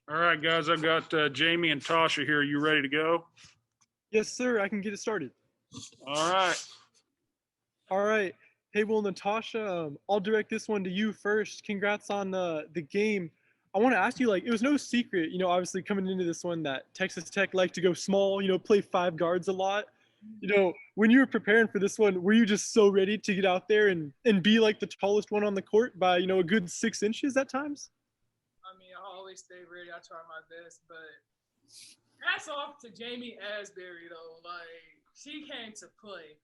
All right, guys, I've got Jamie and Tasha here. You ready to go? Yes, sir. I can get it started. All right. All right. Hey, well, Natasha, I'll direct this one to you first. Congrats on the game. I want to ask you, like, it was no secret, obviously coming into this one that Texas Tech liked to go small, play five guards a lot. When you were preparing for this one, were you just so ready to get out there and be like the tallest one on the court by, a good 6 inches at times? I mean, I always stay ready. I try my best, but hats off to Jamie Asberry though. Like she came to play.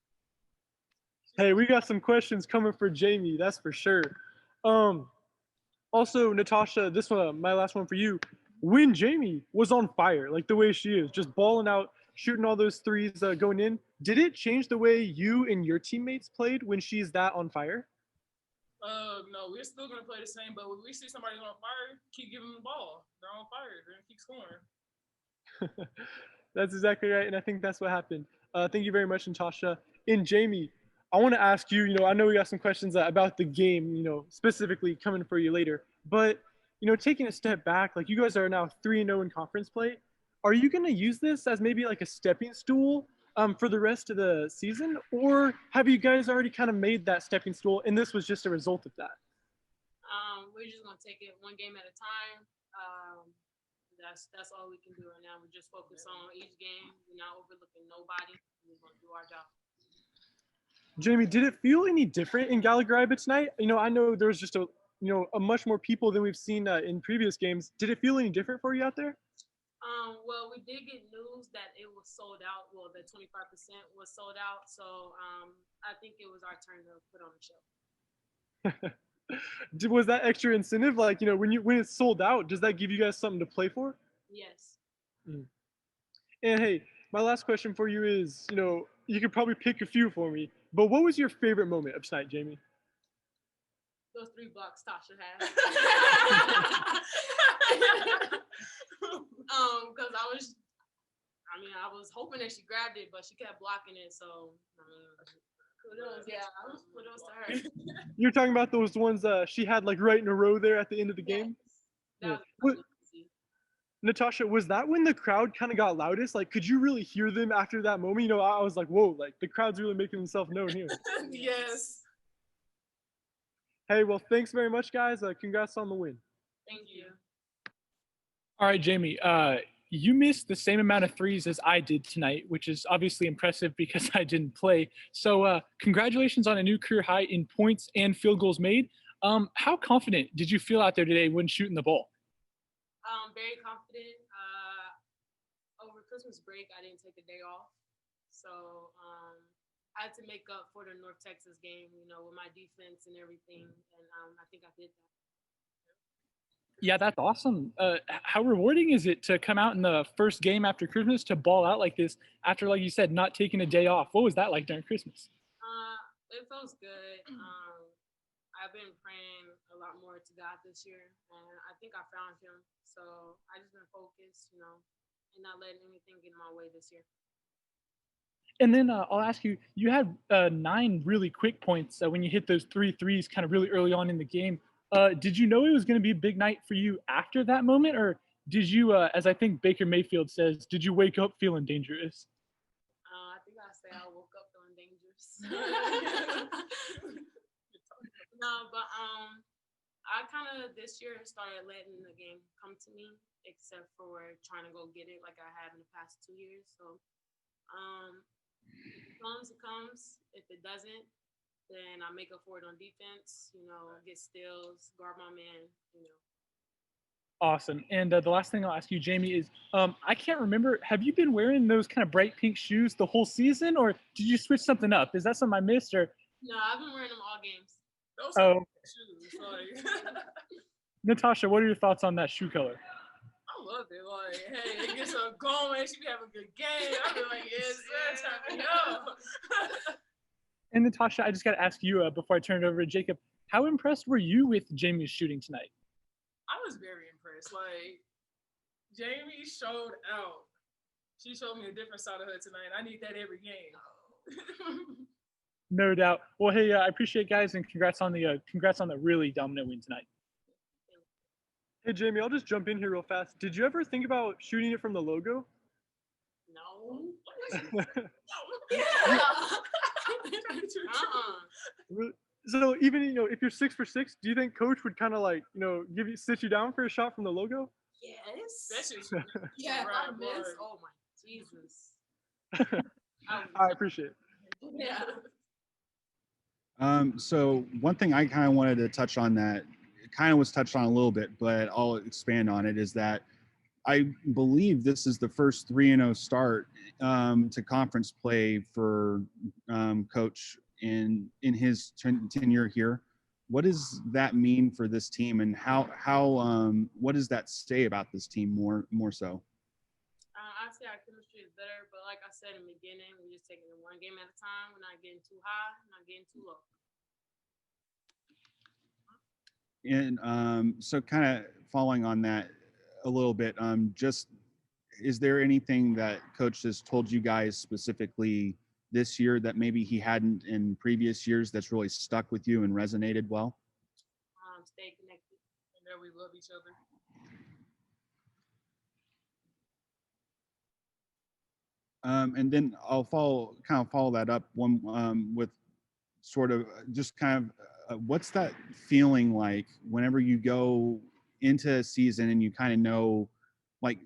Hey, we got some questions coming for Jamie, that's for sure. Um, Also, Natasha, this one, my last one for you. When Jamie was on fire, like the way she is, just balling out, shooting all those threes, going in, did it change the way you and your teammates played when she's that on fire? No, we're still gonna play the same, but when we see somebody on fire, keep giving them the ball. They're on fire. They're gonna keep scoring. That's exactly right, and I think that's what happened. Thank you very much, Natasha. And Jamie, I want to ask you. I know we got some questions about the game. Specifically coming for you later. But taking a step back, like you guys are now 3-0 in conference play. Are you going to use this as maybe like a stepping stool for the rest of the season, or have you guys already kind of made that stepping stool, and this was just a result of that? We're just gonna take it one game at a time. That's all we can do right now. We just focus on each game. We're not overlooking nobody. We're gonna do our job. Jamie, did it feel any different in Gallagher tonight? I know there was just a much more people than we've seen in previous games. Did it feel any different for you out there? Well, we did get news that it was sold out. Well, the 25% was sold out. So I think it was our turn to put on the show. Was that extra incentive? Like, when it's sold out, does that give you guys something to play for? Yes. Mm. And hey, my last question for you is, you could probably pick a few for me, but what was your favorite moment of tonight, Jamie? Those 3 blocks Tasha had. Because I was hoping that she grabbed it, but she kept blocking it. So, kudos, yeah, kudos to her. You're talking about those ones she had like right in a row there at the end of the game? Yes. Yeah. Natasha, was that when the crowd kind of got loudest? Like, could you really hear them after that moment? I was like, whoa, like the crowd's really making themselves known here. Yes. Hey, well, thanks very much, guys. Congrats on the win. Thank you. All right, Jamie, you missed the same amount of threes as I did tonight, which is obviously impressive because I didn't play. So congratulations on a new career high in points and field goals made. How confident did you feel out there today when shooting the ball? Very confident. Over Christmas break, I didn't take a day off. So I had to make up for the North Texas game, with my defense and everything. And I think I did that. Yeah, that's awesome. How rewarding is it to come out in the first game after Christmas to ball out like this after, like you said, not taking a day off? What was that like during Christmas? It feels good. I've been praying a lot more to God this year, and I think I found him. So I just been focused, and not letting anything get in my way this year. And then I'll ask you, you had 9 really quick points when you hit those 3 threes kind of really early on in the game. Did you know it was going to be a big night for you after that moment? Or did you, as I think Baker Mayfield says, did you wake up feeling dangerous? I think I say I woke up feeling dangerous. No, but I kind of this year started letting the game come to me, except for trying to go get it like I have in the past 2 years. So it comes. If it doesn't, then I make up for it on defense, get steals, guard my man, Awesome. And the last thing I'll ask you, Jamie, is I can't remember, have you been wearing those kind of bright pink shoes the whole season, or did you switch something up? Is that something I missed? Or No, I've been wearing them all games. Those are shoes. Like. Natasha, what are your thoughts on that shoe color? I love it. Like, hey, it gets her going. She be having a good game. I be like, yes, sir, time to go. And Natasha, I just got to ask you before I turn it over to Jacob, how impressed were you with Jamie's shooting tonight? I was very impressed. Like, Jamie showed out. She showed me a different side of her tonight. I need that every game. No doubt. Well, hey, I appreciate it, guys, and congrats on the really dominant win tonight. Hey, Jamie, I'll just jump in here real fast. Did you ever think about shooting it from the logo? No. Yeah. Uh-uh. So even, if you're 6 for 6, do you think coach would kind of like, sit you down for a shot from the logo? Yes. That's just Yeah, if I right, miss. boy. Oh my Jesus. I appreciate it. Yeah. So one thing I kind of wanted to touch on that kind of was touched on a little bit, but I'll expand on it, is that I believe this is the first 3-0 start to conference play for Coach in his tenure here. What does that mean for this team, and how what does that say about this team more so? I'd say our chemistry is better, but like I said in the beginning, we're just taking it one game at a time. We're not getting too high, not getting too low. And so kind of following on that a little bit, just is there anything that coach has told you guys specifically this year that maybe he hadn't in previous years that's really stuck with you and resonated well? Stay connected. And that we love each other. And then I'll follow that up one with sort of just kind of what's that feeling like whenever you go into a season and you kind of know, like,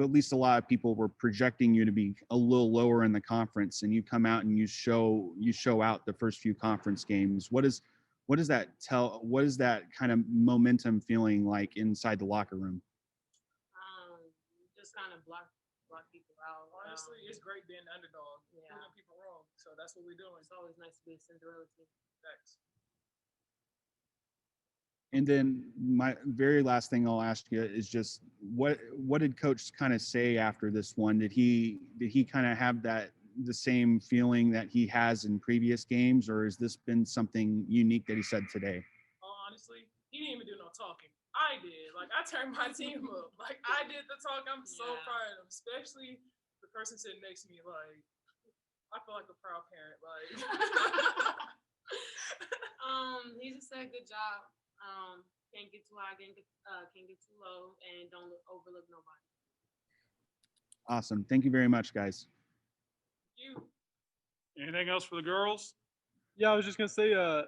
at least a lot of people were projecting you to be a little lower in the conference, and you come out and you show out the first few conference games. What is that kind of momentum feeling like inside the locker room? Just kind of block people out. Honestly, it's great being the underdog. Yeah. Proving people wrong. So that's what we're doing. It's always nice to be a Cinderella team. Thanks. And then my very last thing I'll ask you is just what did coach kind of say after this one? Did he kind of have the same feeling that he has in previous games, or has this been something unique that he said today? Honestly, he didn't even do no talking. I did. Like, I turned my team up. Like, I did the talk. I'm so proud of him, especially the person sitting next to me. Like, I feel like a proud parent. Like, he just said good job. Can't get too high, can't get too low, and don't overlook nobody. Awesome. Thank you very much, guys. Anything else for the girls? Yeah, I was just gonna say, a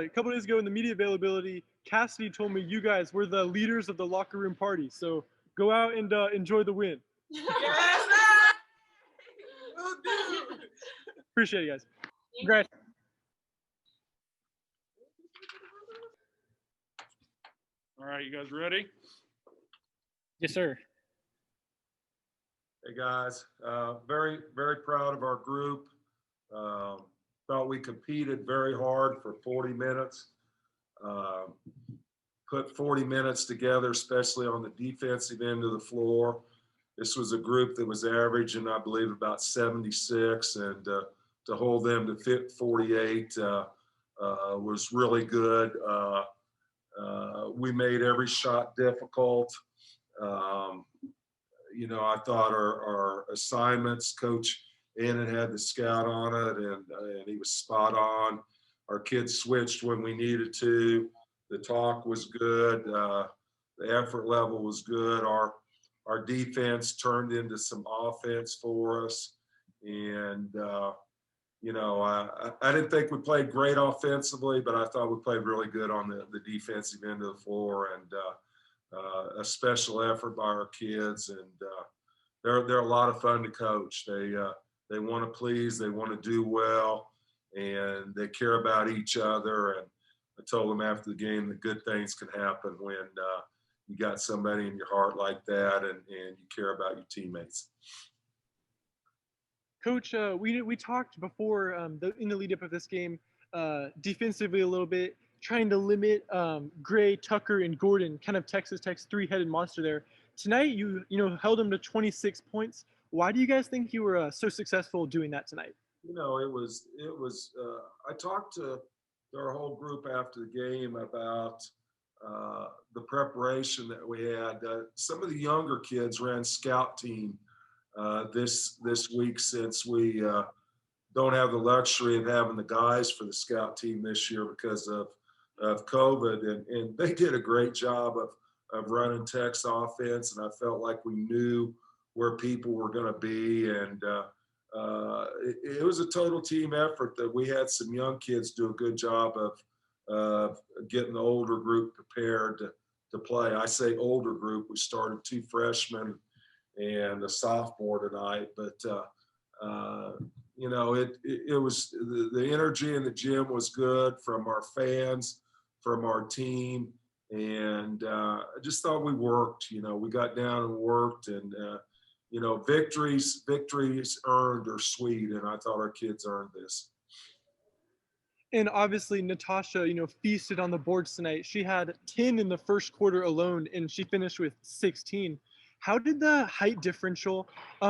couple days ago in the media availability, Cassidy told me you guys were the leaders of the locker room party. So go out and enjoy the win. yes, will do. Appreciate it, guys. Congrats. All right, you guys ready? Yes, sir. Hey guys, very, very proud of our group. Thought we competed very hard for 40 minutes. Put 40 minutes together, especially on the defensive end of the floor. This was a group that was averaging, I believe, about 76, and to hold them to fit 48 was really good. We made every shot difficult. I thought our assignments, Coach Annan had the scout on it, and he was spot on. Our kids switched when we needed to. The talk was good. The effort level was good. Our defense turned into some offense for us. And, I didn't think we played great offensively, but I thought we played really good on the defensive end of the floor, and a special effort by our kids. And they're a lot of fun to coach. They want to please, they want to do well, and they care about each other. And I told them after the game that good things can happen when you got somebody in your heart like that, and you care about your teammates. Coach, we talked before in the lead up of this game defensively a little bit, trying to limit Gray, Tucker, and Gordon, kind of Texas Tech's three-headed monster there. Tonight, you held them to 26 points. Why do you guys think you were so successful doing that tonight? It was. I talked to our whole group after the game about the preparation that we had. Some of the younger kids ran scout team this week, since we don't have the luxury of having the guys for the scout team this year because of COVID, and they did a great job of running Tech's offense, and I felt like we knew where people were going to be, and it was a total team effort that we had some young kids do a good job of getting the older group prepared to play. I say older group. We started 2 freshmen and a sophomore tonight, but you know, it was the energy in the gym was good from our fans, from our team, and I just thought we worked. You know, we got down and worked, and you know, victories earned are sweet, and I thought our kids earned this. And obviously, Natasha, feasted on the boards tonight. She had 10 in the first quarter alone, and she finished with 16. How did the height differential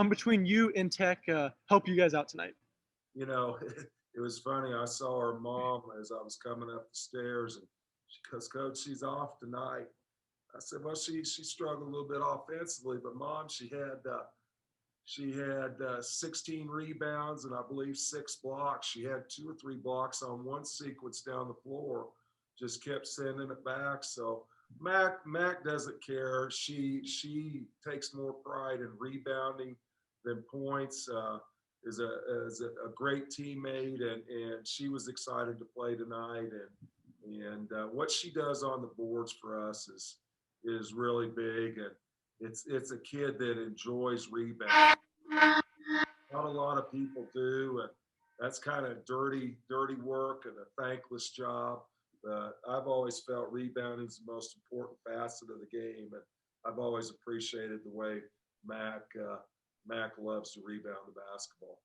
between you and Tech help you guys out tonight? You know, it was funny. I saw her mom as I was coming up the stairs, and she goes, "Coach, she's off tonight." I said, "Well, she struggled a little bit offensively, but Mom, she had 16 rebounds and I believe 6 blocks. She had 2 or 3 blocks on one sequence down the floor. Just kept sending it back." So Mac doesn't care. She takes more pride in rebounding than points. Is a great teammate, and she was excited to play tonight. And what she does on the boards for us is really big, and it's a kid that enjoys rebounding. Not a lot of people do, and that's kind of dirty work and a thankless job. But I've always felt rebounding is the most important facet of the game, and I've always appreciated the way Mac loves to rebound the basketball.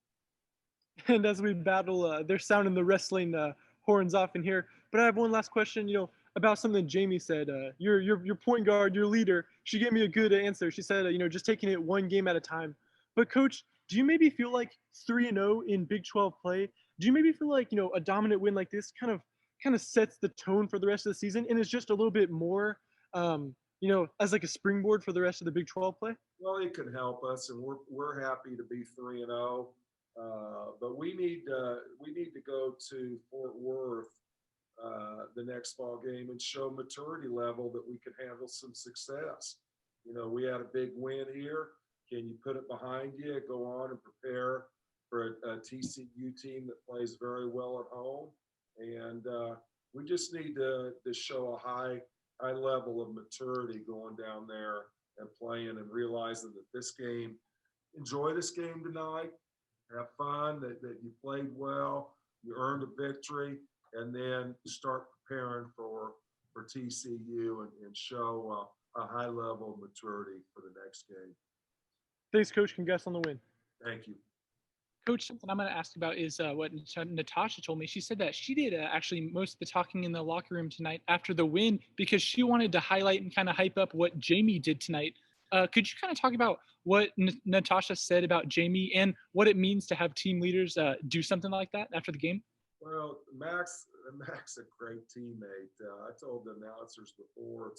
And as we battle, they're sounding the wrestling horns off in here. But I have one last question, about something Jamie said. Your point guard, your leader, she gave me a good answer. She said, just taking it one game at a time. But Coach, do you maybe feel like 3-0 in Big 12 play? Do you maybe feel like, a dominant win like this kind of sets the tone for the rest of the season and is just a little bit more, as like a springboard for the rest of the Big 12 play? Well, it can help us, and we're happy to be 3-0. But we need to go to Fort Worth the next ball game and show maturity level that we can handle some success. We had a big win here. Can you put it behind you, go on and prepare for a TCU team that plays very well at home? And we just need to show a high level of maturity going down there and playing and realizing that this game, enjoy this game tonight, have fun, that you played well, you earned a victory, and then start preparing for TCU and show a high level of maturity for the next game. Thanks, Coach. Congrats on the win. Thank you. Coach, something I'm going to ask about is what Natasha told me. She said that she did actually most of the talking in the locker room tonight after the win because she wanted to highlight and kind of hype up what Jamie did tonight. Could you kind of talk about what Natasha said about Jamie and what it means to have team leaders do something like that after the game? Well, Mac's a great teammate. I told the announcers before,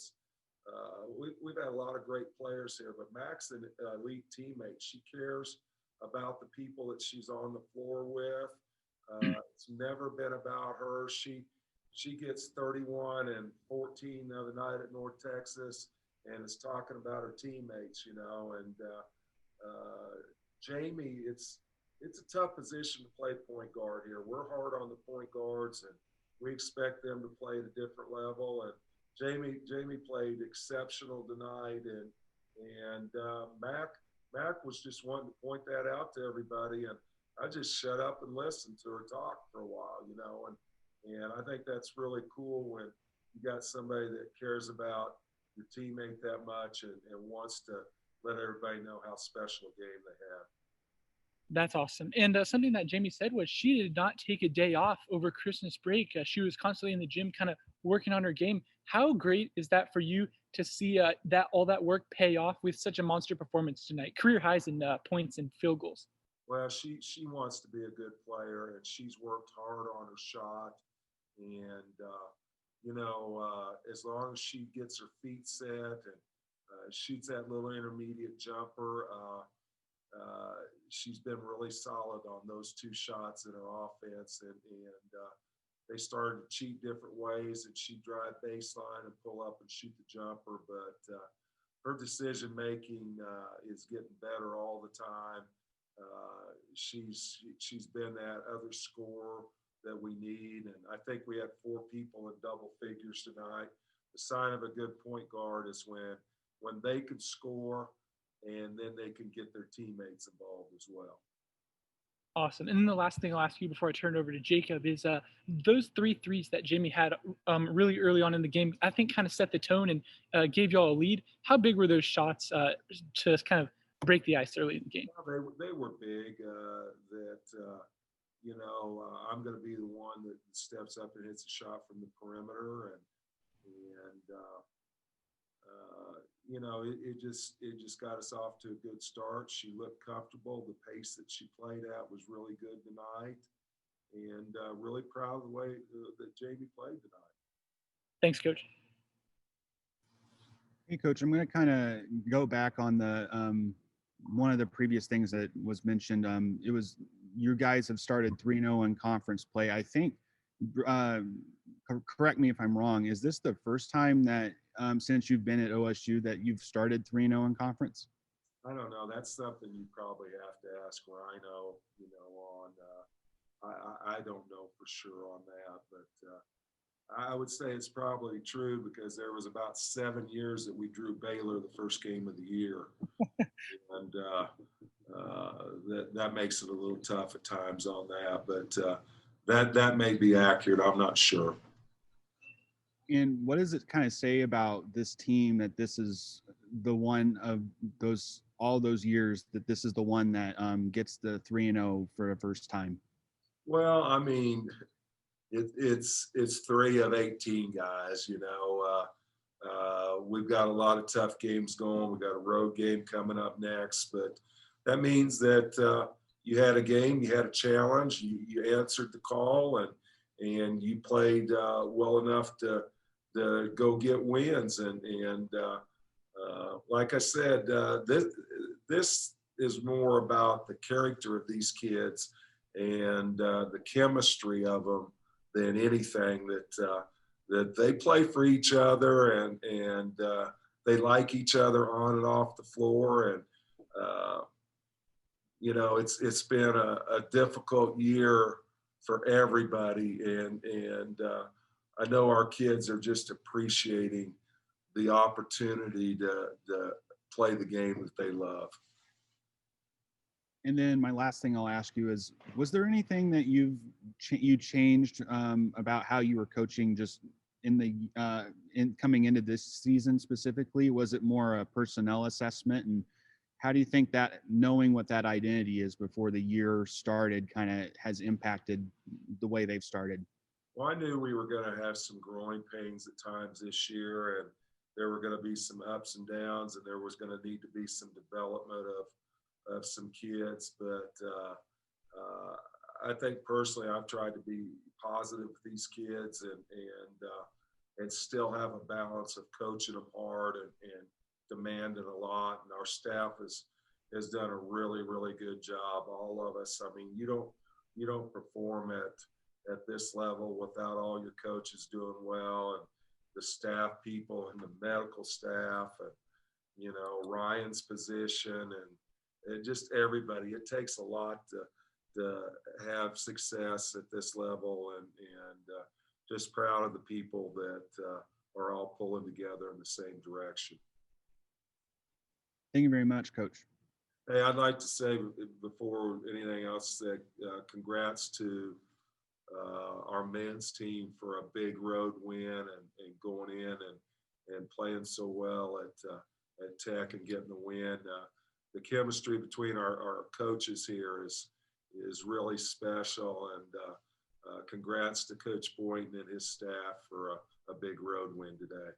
we've had a lot of great players here, but Mac's an elite teammate. She cares about the people that she's on the floor with. It's never been about her. She gets 31 and 14 the other night at North Texas and is talking about her teammates, and Jamie, it's a tough position to play point guard here. We're hard on the point guards, and we expect them to play at a different level. And Jamie played exceptional tonight, and Mac was just wanting to point that out to everybody, and I just shut up and listened to her talk for a while, and I think that's really cool when you got somebody that cares about your teammate that much and wants to let everybody know how special a game they had. That's awesome. And something that Jamie said was she did not take a day off over Christmas break. She was constantly in the gym kind of working on her game. How great is that for you to see that all that work pay off with such a monster performance tonight? Career highs in points and field goals. Well, she wants to be a good player, and she's worked hard on her shot. And, as long as she gets her feet set and shoots that little intermediate jumper, she's been really solid on those 2 shots in her offense, and they started to cheat different ways, and she'd drive baseline and pull up and shoot the jumper. But her decision making is getting better all the time. She's been that other scorer that we need, and I think we had 4 people in double figures tonight. The sign of a good point guard is when they can score, and then they can get their teammates involved as well. Awesome. And then the last thing I'll ask you before I turn it over to Jacob is those 3 threes that Jamie had really early on in the game, I think kind of set the tone and gave y'all a lead. How big were those shots to kind of break the ice early in the game? Well, they were big. I'm going to be the one that steps up and hits a shot from the perimeter, it just got us off to a good start. She looked comfortable. The pace that she played at was really good tonight, and really proud of the way that Jamie played tonight. Thanks, Coach. Hey, Coach, I'm going to kind of go back on the one of the previous things that was mentioned. It was you guys have started 3-0 in conference play. I think, correct me if I'm wrong, is this the first time that since you've been at OSU that you've started 3-0 in conference? I don't know. That's something you probably have to ask Rhino, I don't know for sure on that, but I would say it's probably true because there was about 7 years that we drew Baylor the first game of the year. And that makes it a little tough at times on that, but that may be accurate. I'm not sure. And what does it kind of say about this team that this is the one of all those years that this is the one that gets the 3-0 for the first time? Well, I mean, it's 3 of 18 guys. We've got a lot of tough games going. We've got a road game coming up next, but that means that you had a game, you had a challenge, you answered the call, and you played well enough to go get wins. And like I said, this is more about the character of these kids and the chemistry of them than anything. That they play for each other and they like each other on and off the floor. And it's been a difficult year for everybody, and I know our kids are just appreciating the opportunity to play the game that they love. And then my last thing I'll ask you is, was there anything that you changed about how you were coaching just in coming into this season specifically? Was it more a personnel assessment? And how do you think that knowing what that identity is before the year started kind of has impacted the way they've started? Well, I knew we were going to have some growing pains at times this year, and there were going to be some ups and downs, and there was going to need to be some development of some kids. But I think personally, I've tried to be positive with these kids and still have a balance of coaching them hard and demanding a lot. And our staff has done a really, really good job. All of us. I mean, you don't perform at this level without all your coaches doing well, and the staff people and the medical staff, and Ryan's position, and just everybody. It takes a lot to have success at this level, and just proud of the people that are all pulling together in the same direction. Thank you very much, Coach. Hey, I'd like to say before anything else that congrats to our men's team for a big road win and going in and playing so well at Tech and getting the win. The chemistry between our coaches here is really special, and congrats to Coach Boynton and his staff for a big road win today.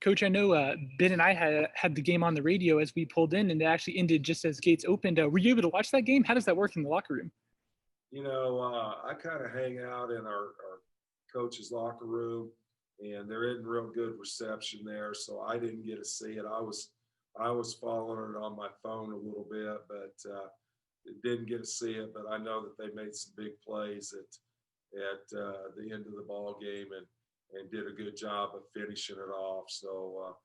Coach, I know Ben and I had the game on the radio as we pulled in, and it actually ended just as gates opened. Were you able to watch that game? How does that work in the locker room? I kind of hang out in our coach's locker room, and there isn't real good reception there, so I didn't get to see it. I was following it on my phone a little bit, but didn't get to see it. But I know that they made some big plays at the end of the ball game and did a good job of finishing it off. So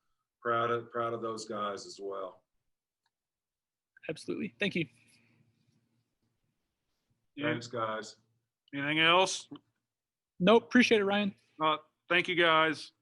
proud of those guys as well. Absolutely. Thank you. Thanks, guys. Anything else? Nope. Appreciate it, Ryan. Thank you, guys.